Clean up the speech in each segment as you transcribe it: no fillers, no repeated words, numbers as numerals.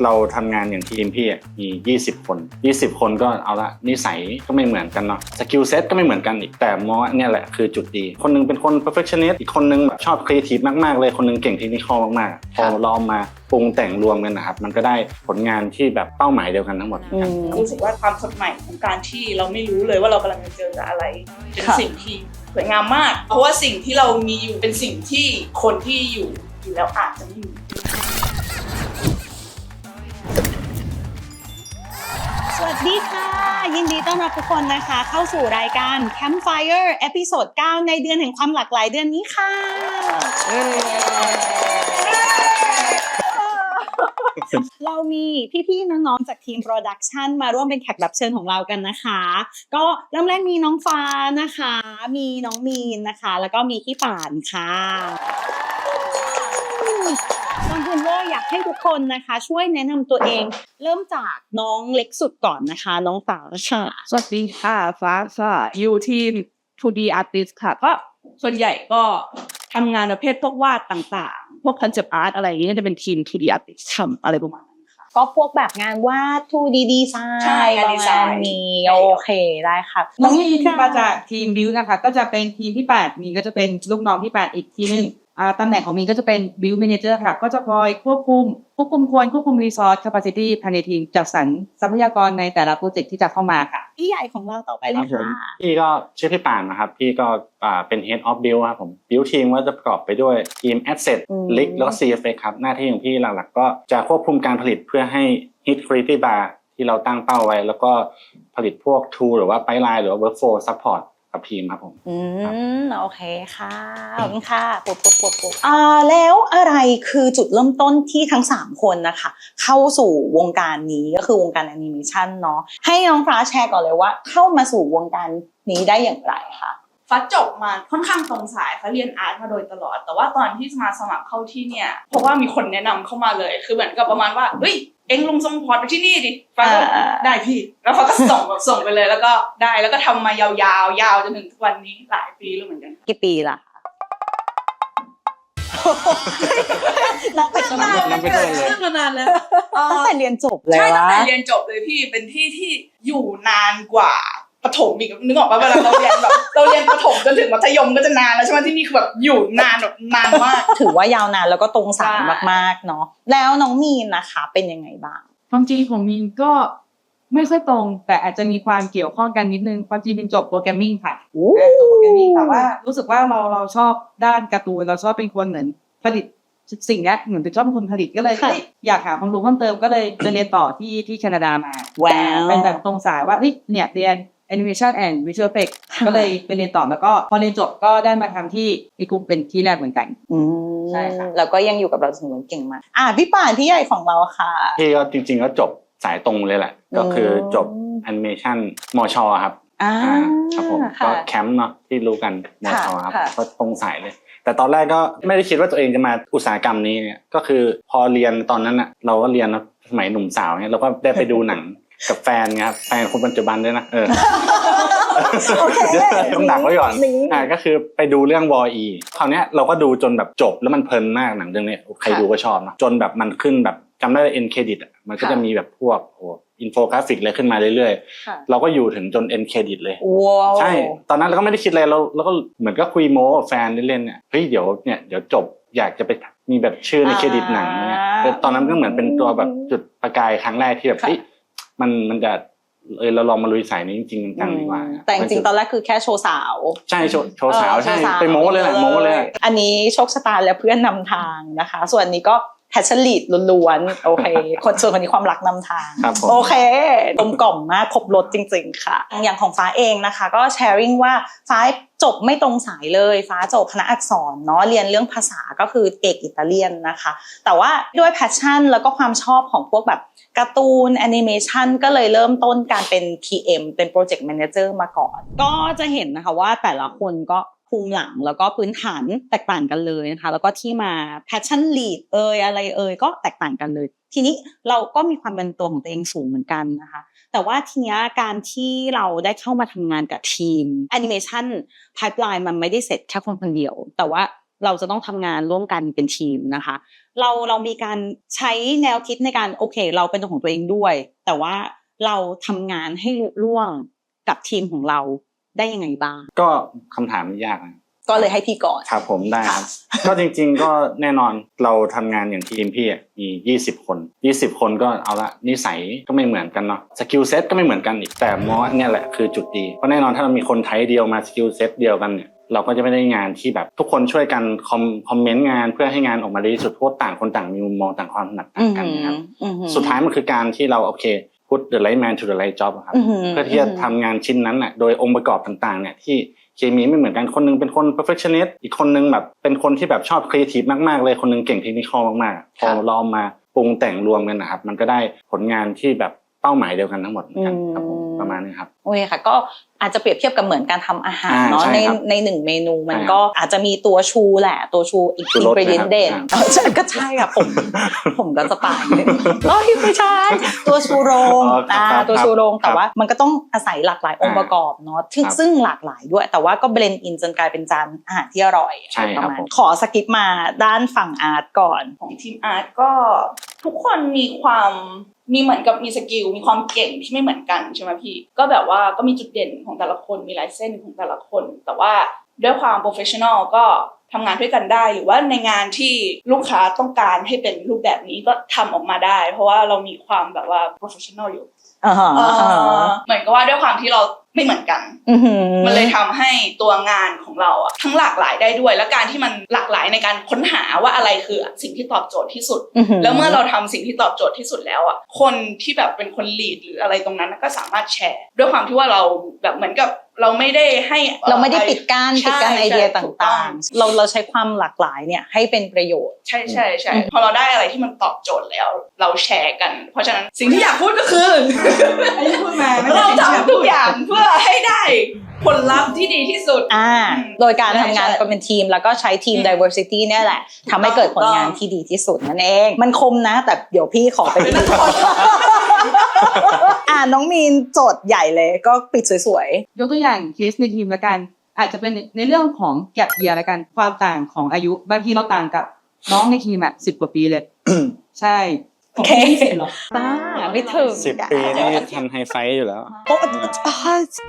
เราทำงานอย่างทีมพี่มี20คน20คนก็เอาละนิสัยก็ไม่เหมือนกันเนาะสกิลเซ็ตก็ไม่เหมือนกันอีกแต่มองว่าเนี่ยแหละคือจุดดีคนนึงเป็นคน perfectionist อีกคนนึงแบบชอบ creative มากๆเลยคนนึงเก่งเทคนิคมากๆพอเรามาปรุงแต่งรวมกันนะครับมันก็ได้ผลงานที่แบบเป้าหมายเดียวกันทั้งหมดรู้สึกว่าความสดใหม่ของการที่เราไม่รู้เลยว่าเรากำลังจะเจออะไรเป็นสิ่งที่สวยงามมากเพราะว่าสิ่งที่เรามีอยู่เป็นสิ่งที่คนที่อยู่แล้วอาจจะไม่มีสวัสดีค่ะยินดีต้อนรับทุกคนนะคะเข้าสู่รายการ Campfire เอพิโซด 9 ในเดือนแห่งความหลากหลายเดือนนี้ค่ะเรามีพี่ๆน้องๆจากทีมโปรดักชันมาร่วมเป็นแขกรับเชิญของเรากันนะคะก็เริ่มแรกมีน้องฟ้านะคะมีน้องมีนนะคะแล้วก็มีพี่ป่านค่ะก่อนอื่นเลยอยากให้ทุกคนนะคะช่วยแนะนำตัวเองเริ่มจากน้องเล็กสุดก่อนนะคะน้องฟ้าค่ะสวัสดีค่ะฟ้าค่ะอยู่ทีม 2D Artist ค่ะก็ส่วนใหญ่ก็ทำงานประเภทพวกวาดต่างๆพวก Concept Art อะไรอย่างเงี้ยจะเป็นทีม 2D Artist ทำอะไรประมาณนั้นค่ะก็พวกแบบงานวาด 2D ดีไซน์ประมาณนี้โอเคได้ค่ะน้องมีนมาจากทีมบิวนะคะก็จะเป็นทีมที่8มีก็จะเป็นลูกน้องที่8อีกทีนึงตำแหน่งของมีก็จะเป็น Build Manager ค่ะก็จะคอยควบคุมResource Capacity ภายในทีมจัดสรรทรัพยากรในแต่ละโปรเจกต์ที่จะเข้ามาค่ะพี่ใหญ่ของเราต่อไปเลยค่ะพี่ก็ชื่อพี่ป่านนะครับพี่ก็เป็น Head of Build ครับผม Build Team ก็จะประกอบไปด้วยทีม Asset Rig แล้วก็ CFX ครับหน้าที่ของพี่หลักๆก็จะควบคุมการผลิตเพื่อให้ Hit Quality Bar ที่เราตั้งเป้าไว้แล้วก็ผลิตพวก Tool หรือว่า Pipeline หรือว่า Workflow Supportกับทีมครับผมโอเคค่ะขอบคุณค่ะปุ๊บแล้วอะไรคือจุดเริ่มต้นที่ทั้ง3คนนะคะเข้าสู่วงการนี้ก็คือวงการแอนิเมชันเนาะให้น้องฟ้าแชร์ก่อนเลยว่าเข้ามาสู่วงการนี้ได้อย่างไรคะฟ้าจบมาค่อนข้างตรงสายฟ้าเรียนอาร์ตมาโดยตลอดแต่ว่าตอนที่มาสมัครเข้าที่เนี่ยเพราะว่ามีคนแนะนำเข้ามาเลยคือเหมือนกับประมาณว่าเฮ้ยเอ็งลงส่งพอร์ตไปที่นี่ดิฟ้าก็ได้พี่แล้วฟ้าก็ส่งไปเลยแล้วก็ได้แล้วก็ทำมายาวจนถึงทุกวันนี้หลายปีแล้วเหมือนกันกี่ปีล่ะนับไปนานแล้วตั้งแต่เรียนจบเลยใช่ตั้งแต่เรียนจบเลยพี่เป็นที่ที่อยู่นานกว่าประถมอีกนึกออกป่ะเวลาเราเรียนแบบเราเรียนประถมจนถึงมัธยมก็จะนานแล้วใช่ไหมที่นี่คือแบบอยู่นานแบบนานมากถือว่ายาวนานแล้วก็ตรงสายมากๆเนาะแล้วน้องมีนนะคะเป็นยังไงบ้างความจริงของมีนก็ไม่ค่อยตรงแต่อาจจะมีความเกี่ยวข้องกันนิดนึงความจริงเป็นจบโปรแกรมมิ่งค่ะจบโปรแกรมมิ่งแต่ว่ารู้สึกว่าเราชอบด้านการ์ตูนเราชอบเป็นคนเหมือนผลิตสิ่งนี้เหมือนเป็นชอบเป็นคนผลิตก็เลยอยากหาความรู้เพิ่มเติมก็เลยจะเรียนต่อที่แคนาดามาเป็นแบบตรงสายว่าเนี่ยเรียน Animation and Visual Effects ก็เลยไปเรียนต่อแล้วก็พอเรียนจบก็ได้มาทำที่อีกลุ่มเป็นที่แรกเหมือนกันใช่ค่ะแล้วก็ยังอยู่กับเราจนถึงเก่งมากพี่ป่านพี่ใหญ่ของเราค่ะพี่ก็จริงๆก็จบสายตรงเลยแหละก็คือจบ Animation มช.ครับครับผมก็แคมป์เนาะที่รู้กันมช.ครับก็ตรงสายเลยแต่ตอนแรกก็ไม่ได้คิดว่าตัวเองจะมาอุตสาหกรรมนี้เนี่ยก็คือพอเรียนตอนนั้นน่ะเราก็เรียนสมัยหนุ่มสาวเนี่ยเราก็ได้ไปดูหนังกับแฟนครับแฟนคนปัจจุบันด้วยนะต้องดักไว้ก่อนก็คือไปดูเรื่องวออีคราวนี้เราก็ดูจนแบบจบแล้วมันเพลินมากหนังเรื่องนี้ใครดูก็ชอบนะจนแบบมันขึ้นแบบจำได้เอ็นเครดิตอ่ะมันก็จะมีแบบพวกอินโฟกราฟิกอะไรขึ้นมาเรื่อยๆเราก็อยู่ถึงจนเอ็นเครดิตเลยใช่ตอนนั้นเราก็ไม่ได้คิดอะไรเราก็เหมือนก็คุยโม้กับแฟนเล่นๆเนี่ยเฮ้ยเดี๋ยวจบอยากจะไปมีแบบชื่อในเครดิตหนังเนี่ยตอนนั้นก็เหมือนเป็นตัวแบบจุดประกายครั้งแรกที่แบบมันจะเราลองมาลุยสายนี้จริงๆจังดีกว่าแต่จริงๆตอนแรกคือแค่โชว์สาวใช่โชว์สาวใช่ไปโม้เลยแหละโม้เลยอันนี้โชคชะตาและเพื่อนนำทางนะคะส่วนนี้ก็แพชชั่นลีดล้วนๆโอเคส่วนคนนี้ความรักนำทางโอเคกลมกล่อมมากครบรสจริงๆค่ะอย่างของฟ้าเองนะคะก็แชร์ริ่งว่าฟ้าจบไม่ตรงสายเลยฟ้าจบคณะอักษรเนาะเรียนเรื่องภาษาก็คือเอกอิตาเลียนนะคะแต่ว่าด้วยแพชชั่นแล้วก็ความชอบของพวกแบบการ์ตูนแอนิเมชันก็เลยเริ่มต้นการเป็น PM เป็นโปรเจกต์แมเนเจอร์มาก่อนก็จะเห็นนะคะว่าแต่ละคนก็ภูมิหลังแล้วก็พื้นฐานแตกต่างกันเลยนะคะแล้วก็ที่มา passion lead อะไรก็แตกต่างกันเลยทีนี้เราก็มีความเป็นตัวของตัวเองสูงเหมือนกันนะคะแต่ว่าทีนี้การที่เราได้เข้ามาทำงานกับทีม animation pipeline มันไม่ได้เสร็จแค่คนเดียวแต่ว่า เราจะต้องทำงานร่วมกันเป็นทีมนะคะเรามีการใช้แนวคิดในการโอเคเราเป็นตัวของตัวเองด้วยแต่ว่าเราทำงานให้ลุล่วงกับทีมของเราได้ยังไงบ้างก็คำถามไม่ยากนะก็เลยให้พี่ก่อนครับผมได้ครับก็จริงๆก็แน่นอนเราทำงานอย่างทีมพี่มี20คน20คนก็เอาละนิสัยก็ไม่เหมือนกันเนาะสกิลเซ็ตก็ไม่เหมือนกันอีกแต่มอเนี่ยแหละคือจุดดีเพราะแน่นอนถ้าเรามีคนไทยเดียวมาสกิลเซ็ตเดียวกันเนี่ยเราก็จะไม่ได้งานที่แบบทุกคนช่วยกันคอมเมนต์งานเพื่อให้งานออกมาดีที่สุดเพราะต่างคนต่างมีมุมมองต่างความถนัดต่างกันนะครับสุดท้ายมันคือการที่เราโอเคput the right man to the right job ครับเพื่อที่จะทำงานชิ้นนั้นน่ะโดยองค์ประกอบต่างๆเนี่ยที่เคมีไม่เหมือนกันคนนึงเป็นคน perfectionist อีกคนนึงแบบเป็นคนที่แบบชอบ creative มากๆเลยคนนึงเก่ง technical มากๆพอเรามาปรุงแต่งรวมกันนะครับมันก็ได้ผลงานที่แบบเป้าหมายเดียวกันทั้งหมดเหมือนกันครับผมประมาณนี้ครับโอเคค่ะก็อาจจะเปรียบเทียบกับเหมือนการทำอาหารเนาะในหนึ่งเมนูมันก็อาจจะมีตัวชูแหละตัวชูอินกรีเดียนเด่นก็ใช่ค่ะผมก็จะป่ายไม่ใช่ตัวชูโรงตัวชูโรงแต่ว่ามันก็ต้องอาศัยหลากหลายองค์ประกอบเนาะซึ่งหลากหลายด้วยแต่ว่าก็เบลนด์อินจนกลายเป็นจานอาหารที่อร่อยประมาณขอสกิปมาด้านฝั่งอาร์ตก่อนของทีมอาร์ตก็ทุกคนมีเหมือนกับมีสกิลมีความเก่งที่ไม่เหมือนกันใช่ไหมพี่ก็แบบว่าก็มีจุดเด่นของแต่ละคนมีลายเส้นของแต่ละคนแต่ว่าด้วยความโปรเฟชชั่นอลก็ทำงานด้วยกันได้หรือว่าในงานที่ลูกค้าต้องการให้เป็นรูปแบบนี้ก็ทำออกมาได้เพราะว่าเรามีความแบบว่าโปรเฟชชั่นอลอยู่เหมือนกับว่าด้วยความที่เราไม่เหมือนกันมันเลยทำให้ตัวงานของเราอะทั้งหลากหลายได้ด้วยและการที่มันหลากหลายในการค้นหาว่าอะไรคือสิ่งที่ตอบโจทย์ที่สุดแล้วเมื่อเราทำสิ่งที่ตอบโจทย์ที่สุดแล้วอะคนที่แบบเป็นคนลีดหรืออะไรตรงนั้นก็สามารถแชร์ด้วยความที่ว่าเราแบบเหมือนกับเราไม่ได้ปิดกั้นไอเดียต่างๆเราใช้ความหลากหลายเนี่ยให้เป็นประโยชน์ใช่พอเราได้อะไรที่มันตอบโจทย์แล้วเราแชร์กันเพราะฉะนั้นสิ่งที่อยากพูดก็คือเราทำทุกอย่างเพื่อให้ได้ผลลัพธ์ที่ดีที่สุดโดยการทำงานกันเป็นทีมแล้วก็ใช้ทีม diversity เนี่ยแหละทำให้เกิดผลงานที่ดีที่สุดนั่นเองมันคมนะแต่เดี๋ยวพี่ขอเป็นน้องมีนโจทย์ใหญ่เลยก็ปิดสวยๆยกตัวอย่างเคสในทีมละกันอาจจะเป็นในเรื่องของแก็ปเยียร์ละกันความต่างของอายุบางทีเราต่างกับน้องในทีม10 กว่าปีเลยใช่โอเคเหรอไม่ถึง10 ปีนี่ทำไฮไฟอยู่แล้ว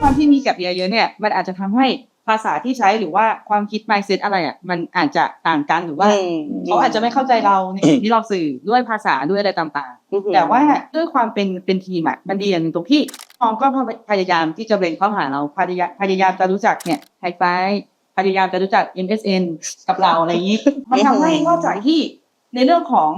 ความที่มีแก็ปเยียร์เยอะเนี่ยมันอาจจะทำให้ภาษาที่ใช้หรือว่าความคิด mindset อะไรมันอาจจะต่างกันหรือว่าเขาอาจจะไม่เข้าใจเราในสิ่งที่เราสื่อด้วยภาษาด้วยอะไรต่างๆแต่ว่าด้วยความเป็นทีมมันดีอย่างนึงตรงที่น้องก็พยายามที่จะเบรนเข้าหาเราพยายามจะรู้จักเนี่ยไฮไฟพยายามจะรู้จัก MSN กับเราอะไรอย่างนี้มันทำให้นอกจากที่ในเรื่องของ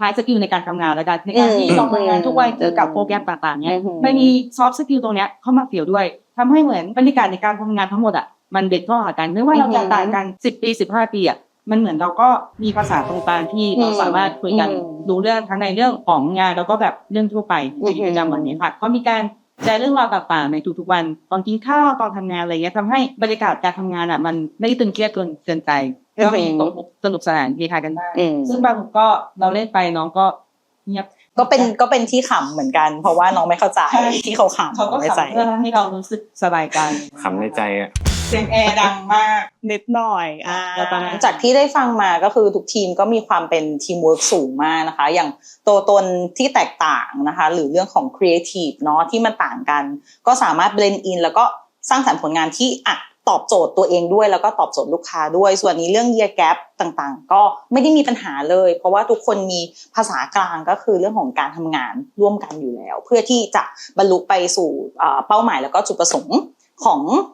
high skill ในการทำงานและในการที่ต้องทำงานทุกวันเจอกับโปรแกรมต่างๆเนี่ยมันมี soft skill ตรงเนี้ยเข้ามาเกี่ยวด้วยทำให้เหมือนบรรยากาศในการทำงานทั้งหมดมันเบ็ดเข้าหากันไม่ว่าเราจะต่างกัน10 ปี 15 ปีมันเหมือนเราก็มีภาษาตรงกลางที่เราสามารถคุยกันดูเรื่องทั้งในเรื่องของงานแล้วก็แบบเรื่องทั่วไปในชีวิตประจำวันนี้ค่ะก็มีการแชร์เรื่องราวต่างๆในทุกๆวันตอนกินข้าวตอนทำงานอะไรเงี้ยทำให้บรรยากาศการทำงานมันไม่ตึงเครียดเกินใจก็มีสนุกสนานมีคลายกันได้ซึ่งบางก็เราเล่นไปน้องก็เงียบก็เป็นที่ขำเหมือนกันเพราะว่าน้องไม่เข้าใจที่เขาขำเขาก็ขำเพื่อให้เรารู้สึกสบายใจขำในใจเสียงแอร์ดังมากนิดหน่อยจากที่ได้ฟังมาก็คือทุกทีมก็มีความเป็นทีมเวิร์กสูงมากนะคะอย่างตัวตนที่แตกต่างนะคะหรือเรื่องของครีเอทีฟเนาะที่มันต่างกันก็สามารถเบลนด์อินแล้วก็สร้างสรรค์ผลงานที่ตอบโจทย์ตัวเองด้วยแล้วก็ตอบโจทย์ลูกค้าด้วยส่วนนี้เรื่อง year gap ต่างๆก็ไม่ได้มีปัญหาเลยเพราะว่าทุกคนมีภาษากลางก็คือเรื่องของการทำงานร่วมกันอยู่แล้วเพื่อที่จะบรรลุไปสู่เป้าหมายแล้วก็จุดประสงค์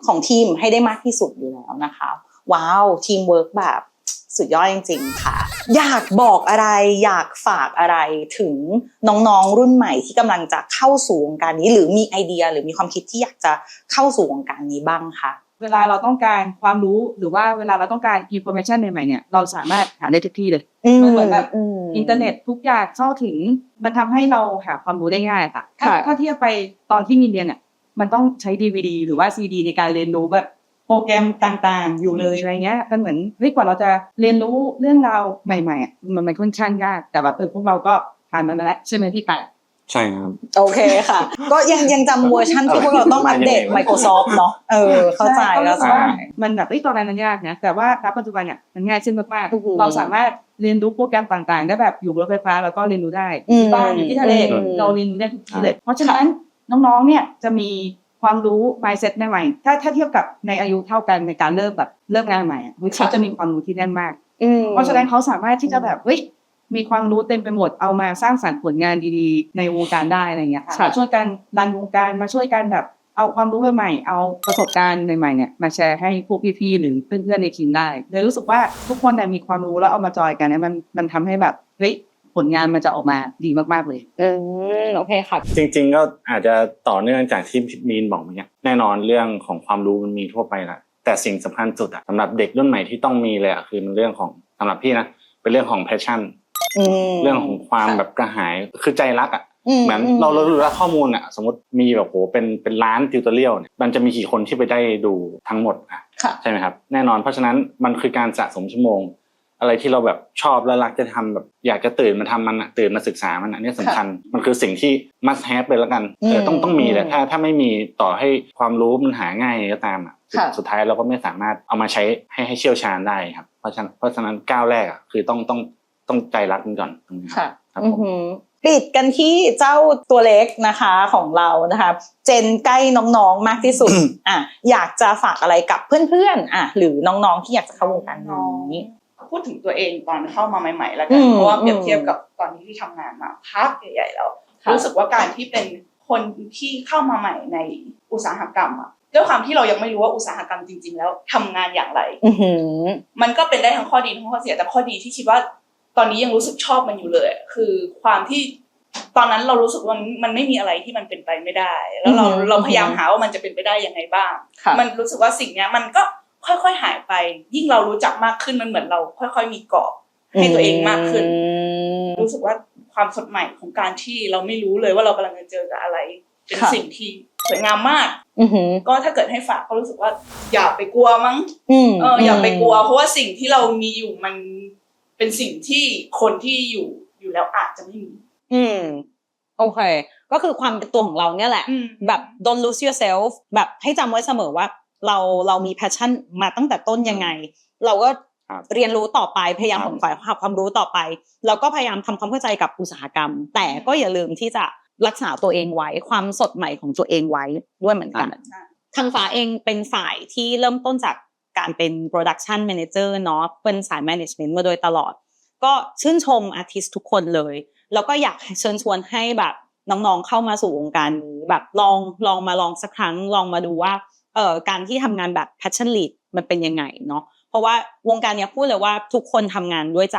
ของทีมให้ได้มากที่สุดอยู่แล้วนะคะว้าวทีมเวิร์กแบบสุดยอดจริงๆค่ะอยากบอกอะไรอยากฝากอะไรถึงน้องๆรุ่นใหม่ที่กำลังจะเข้าสู่วงการนี้หรือมีไอเดียหรือมีความคิดที่อยากจะเข้าสู่วงการนี้บ้างคะเวลาเราต้องการความรู้หรือว่าเวลาเราต้องการ information ใหม่ๆเนี่ยเราสามารถหาได้ทุกที่เลยมันเหมือนแบบอินเทอร์เน็ตทุกอย่างเข้าถึงมันทำให้เราหาความรู้ได้ง่ายค่ะถ้าเทียบไปตอนที่มีเรียนเนี่ยมันต้องใช้ DVD หรือว่า CD ในการเรียนรู้แบบโปรแกรมต่างๆอยู่เลยอะไรเงี้ยมันเหมือนกว่าเราจะเรียนรู้เรื่องราวใหม่ๆมันค่อนข้างยากแต่แบบพวกเราก็ผ่านมันมาแล้วใช่ไหมพี่ไก่ ใช่ครับ โอเคค่ะ ก็ยังจำเวอร์ชันที่พวกเราต้องอัปเดต Microsoft เนาะเข้าใจ มันแบบตอนนั้นมันยากนะแต่ว่าณปัจจุบันเนี่ยมันง่ายขึ้นมาก อือหือ ๆเราสามารถเรียนรู้โปรแกรมต่างๆได้แบบอยู่บนรถไฟฟ้าแล้วก็เรียนรู้ได้ที่บ้านอยู่ที่ทะเลเราเรียนรู้ได้ทุกที่เลยเพราะฉะนั้นน้องๆเนี่ยจะมีความรู้ mindset ใหม่ๆถ้าเทียบกับในอายุเท่ากันในการเริ่มงานใหม่เขาจะมีความรู้ที่แน่นมากเพราะฉะนั้นเขาสามารถที่จะแบบมีความรู้เต็มไปหมดเอามาสร้างสรรค์ผลงานดีๆในวงการได้อะไรเงี้ยค่ะช่วยกันรันวงการมาช่วยกันแบบเอาความรู้ใหม่ๆเอาประสบการณ์ใหม่ๆเนี่ยมาแชร์ให้พวกพี่ๆหรือเพื่อนๆในทีมได้เลยรู้สึกว่าทุกคนมีความรู้แล้วเอามาจอยกันเนี่ยมันทำให้แบบผลงานมันจะออกมาดีมากๆเลยโอเคค่ะจริงๆก็อาจจะต่อเนื่องจากที่มีนบอกเมื่อกี้แน่นอนเรื่องของความรู้มันมีทั่วไปแหละแต่สิ่งสำคัญสุดสำหรับเด็กรุ่นใหม่ที่ต้องมีเลยคือมันเรื่องของสำหรับพี่นะเป็นเรื่องของ passion เรื่องของความแบบกระหายคือใจรักเหมือนเรารู้ว่าข้อมูลสมมติมีแบบเป็นล้านติวตอเรียลเนี่ยมันจะมีกี่คนที่ไปได้ดูทั้งหมดใช่ไหมครับแน่นอนเพราะฉะนั้นมันคือการสะสมชั่วโมงอะไรที่เราแบบชอบและรักจะทำแบบอยากจะตื่นมาทำมันตื่นมาศึกษามันอันนี้สำคัญมันคือสิ่งที่ must have เลยแล้วกันต้องมีเลยถ้าไม่มีต่อให้ความรู้มันหาง่ายก็ตามสุดท้ายเราก็ไม่สามารถเอามาใช้ให้เชี่ยวชาญได้ครับเพราะฉะนั้นก้าวแรกคือต้องใจรักมันก่อนครับผมปิดกันที่เจ้าตัวเล็กนะคะของเรานะคะเจนใกล้น้องๆมากที่สุดอยากจะฝากอะไรกับเพื่อนๆหรือน้องๆที่อยากจะเข้าวงการนี้พูดถึงตัวเองตอนเข้ามาใหม่ๆแล้วกันเพราะว่าเปรียบเทียบกับตอนที่ทำงานมาพักใหญ่ๆแล้วรู้สึกว่าการที่เป็นคนที่เข้ามาใหม่ในอุตสาหกรรมด้วยความที่เรายังไม่รู้ว่าอุตสาหกรรมจริงๆแล้วทำงานอย่างไรมันก็เป็นได้ทั้งข้อดีทั้งข้อเสียแต่ข้อดีที่คิดว่าตอนนี้ยังรู้สึกชอบมันอยู่เลยคือความที่ตอนนั้นเรารู้สึกว่ามันไม่มีอะไรที่มันเป็นไปไม่ได้แล้วเราพยายามหาว่ามันจะเป็นไปได้ยังไงบ้างมันรู้สึกว่าสิ่งนี้มันก็ค่อยๆหายไปยิ่งเรารู้จักมากขึ้นมันเหมือนเราค่อยๆมีเกราะให้ตัวเองมากขึ้นรู้สึกว่าความสดใหม่ของการที่เราไม่รู้เลยว่าเรากำลังจะเจอกับอะไรเป็นสิ่งที่สวยงามมากก็ถ้าเกิดให้ฝากก็รู้สึกว่าอย่าไปกลัวมั้งอย่าไปกลัวเพราะว่าสิ่งที่เรามีอยู่มันเป็นสิ่งที่คนที่อยู่แล้วอาจจะไม่มีโอเคก็คือความเป็นตัวของเราเนี่ยแหละแบบ don't lose yourself แบบให้จำไว้เสมอว่าเรามี passion มาตั้งแต่ต้นยังไงเราก็เรียนรู้ต่อไปพยายามขวนขวายความรู้ต่อไปแล้วก็พยายามทำความเข้าใจกับอุตสาหกรรมแต่ก็อย่าลืมที่จะรักษาตัวเองไว้ความสดใหม่ของตัวเองไว้ด้วยเหมือนกันทางฟ้าเองเป็นฝ่ายที่เริ่มต้นจากการเป็น production manager เนาะเป็นสาย management มาโดยตลอดก็ชื่นชมอาร์ติสต์ทุกคนเลยแล้วก็อยากเชิญชวนให้แบบน้องๆเข้ามาสู่วงการนี้แบบลองมาลองสักครั้งลองมาดูว่าการที่ทำงานแบบ passion lead มันเป็นยังไงเนาะเพราะว่าวงการเนี้ยพูดเลยว่าทุกคนทำงานด้วยใ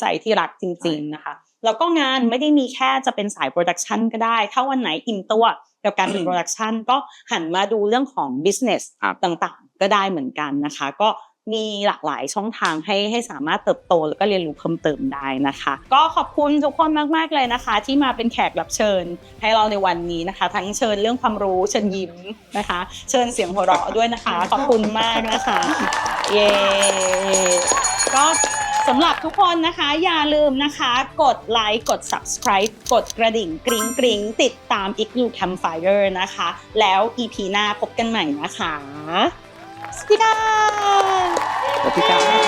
จที่รักจริงๆนะคะแล้วก็งานไม่ได้มีแค่จะเป็นสายโปรดักชันก็ได้ถ้าวันไหนอิ่มตัวกับการเป็นโปรดักชันก็หันมาดูเรื่องของ business ต่างๆก็ได้เหมือนกันนะคะก็มีหลากหลายช่องทางให้สามารถเติบโตแล้วก็เรียนรู้เพิ่มเติมได้นะคะก็ขอบคุณทุกคนมากๆเลยนะคะที่มาเป็นแขกรับเชิญให้เราในวันนี้นะคะทั้งเชิญเรื่องความรู้เชิญยิ้มนะคะเชิญเสียงหัวเราะด้วยนะคะขอบคุณมากนะคะเย้ก็สำหรับทุกคนนะคะอย่าลืมนะคะกดไลค์กด subscribe กดกระดิ่งกริ๊งกริ๊งติดตาม Igloo Campfire นะคะแล้ว EP หน้าพบกันใหม่นะคะสวัสดีค่ะ